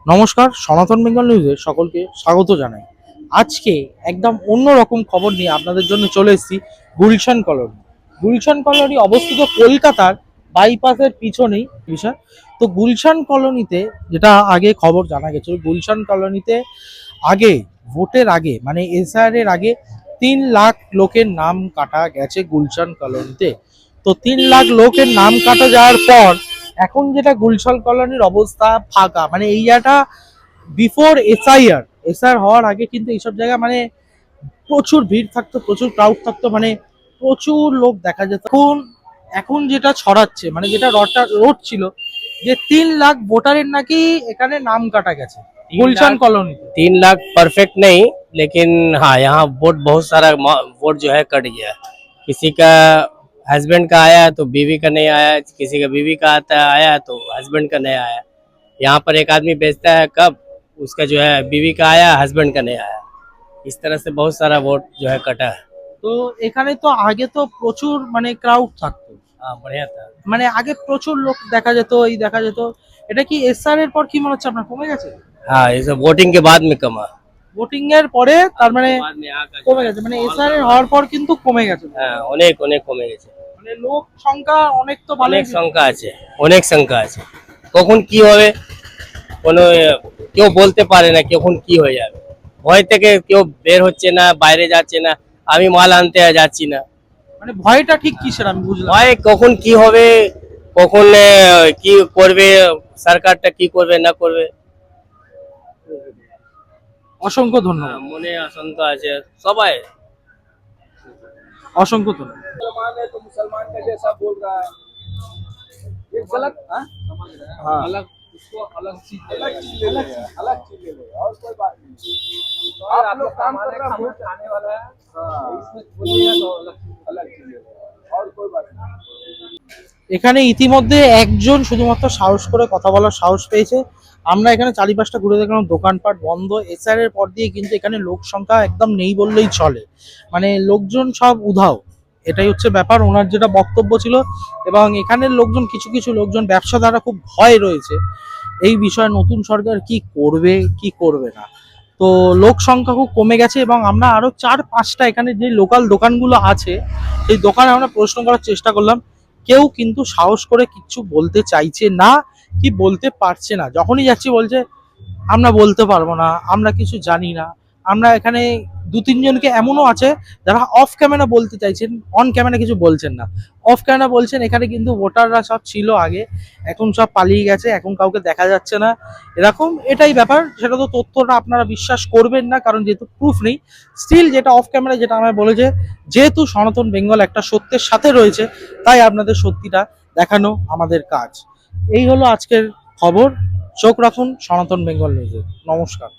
নমস্কার, সনাতন বেঙ্গল নিউজে সকলকে স্বাগত জানাই। আজকে একদম অন্যরকম খবর নিয়ে আপনাদের জন্য চলে এসেছি গুলশান কলোনি। গুলশান কলোনি অবস্থিত কলকাতার বাইপাসের পিছনেই বিষয়। তো গুলশান কলোনিতে যেটা আগে খবর জানা গেছে, গুলশান কলোনিতে আগে ভোটের আগে মানে এসআর এর আগে 3 লাখ লোকের নাম কাটা গেছে গুলশান কলোনিতে। তো 3 লাখ লোকের নাম কাটা যাওয়ার পর এখন যেটা গুলশান কলোনির অবস্থা ফাঁকা, মানে এই জায়গাটা বিফোর এসআইআর হওয়ার আগে কিন্তু এইসব জায়গা মানে প্রচুর ভিড় থাকতো, প্রচুর ক্রাউড থাকতো, মানে প্রচুর লোক দেখা যেত। এখন এখন যেটা ছড়াচ্ছে মানে যেটা রোড ছিল যে 3 লাখ ভোটারের নাকি এখানে নাম কাটা গেছে गुलशन कॉलोनी। 3 लाख परफेक्ट नहीं, लेकिन हाँ यहाँ वोट बहुत सारा वोट जो है कट गया। किसी का हस्बैंड का आया तो बीवी का नहीं आया, किसी का बीवी का आया तो हस्बैंड का नहीं आया। यहाँ पर एक आदमी बेचता है कब, उसका जो है बीवी का आया, हस्बैंड का नहीं आया। इस तरह से बहुत सारा वोट जो है कटा है। তো এখানে তো আগে তো প্রচুর মানে ক্রাউড থাকতো, हाँ बढ़िया था। মানে আগে প্রচুর লোক দেখা যেত, এই দেখা যেত। এটা কি এসআর এর পর কি মনে হচ্ছে আপনার কমে গেছে? हाँ ये सब वोटिंग के बाद में कमा। ভোটিং এর পরে তার মানে बाद में यहाँ का কমে গেছে, মানে এসআর এর হওয়ার পর কিন্তু কমে গেছে। हाँ অনেক অনেক কমে গেছে। মানে লোক সংখ্যা অনেক তো ভালো। অনেক সংখ্যা আছে, অনেক সংখ্যা আছে। কখন কি হবে কোনো কেউ বলতে পারে না, কখন কি হয়ে যাবে। ভয় থেকে কেউ বের হচ্ছে না, বাইরে যাচ্ছে না। আমি মাল আনতে যাচ্ছি না। মানে ভয়টা ঠিক কিসের আমি বুঝলাম। ভয় কখন কি হবে, কখন কি করবে সরকারটা, কি করবে না করবে। অসংখ্য ধন্যবাদ, মনে আশঙ্কা আছে সবাই। অসংখ্য ধন্যবাদ। मुसलमान है तो मुसलमान का जैसा बोल रहा है, ये गलत। समझ रहे हैं? हाँ। अलग उसको अलग चीज ले लेगा, अलग चीज ले लेगा और कोई बात नहीं। तो आप लोग काम कर रहे हैं, वोट आने वाला है, इसमें बोलिएगा तो अलग चीज ले लेगा और कोई बात नहीं। এখানে ইতিমধ্যে একজন শুধুমাত্র সাহস করে কথা বলার সাহস পেয়েছে। আমরা এখানে চারিপাশটা ঘুরে দেখলাম, দোকানপাট বন্ধ। এসআর এর পর দিয়ে কিন্তু এখানে লোক সংখ্যা একদম নেই বললেই চলে, মানে লোকজন সব উধাও। এটাই হচ্ছে ব্যাপার, ওনার যেটা বক্তব্য ছিল। এবং এখানের লোকজন, কিছু কিছু লোকজন ব্যবসাদাররা খুব ভয় রয়েছে এই বিষয়ে নতুন সরকার কি করবে কি করবে না। তো লোক সংখ্যা খুব কমে গেছে এবং আমরা আরো 4-5টা এখানে যে লোকাল দোকানগুলো আছে সেই দোকানে আমরা প্রশ্ন করার চেষ্টা করলাম। কেউ কিন্তু সাহস করে কিচ্ছু বলতে চাইছে না, কি বলতে পারছে না। যখনই যাচ্ছি বলছে আমরা বলতে পারবো না, আমরা কিছু জানি না। আমরা এখানে 2-3 জনকে এমনও আছে যারা অফ ক্যামেরা বলতে চাইছেন, অন ক্যামেরা কিছু বলছেন না। অফ ক্যামেরা বলছেন এখানে কিন্তু ভোটাররা সব ছিল আগে, এখন সব পালিয়ে গেছে, এখন কাউকে দেখা যাচ্ছে না, এরকম। এটাই ব্যাপার। সেটা তো তথ্যটা আপনারা বিশ্বাস করবেন না, কারণ যেহেতু প্রুফ নেই। স্টিল যেটা অফ ক্যামেরা যেটা আমায় বলেছে, যেহেতু সনাতন বেঙ্গল একটা সত্যের সাথে রয়েছে, তাই আপনাদের সত্যিটা দেখানো আমাদের কাজ। এই হলো আজকের খবর। চোখ রাখুন সনাতন বেঙ্গল নিউজে। নমস্কার।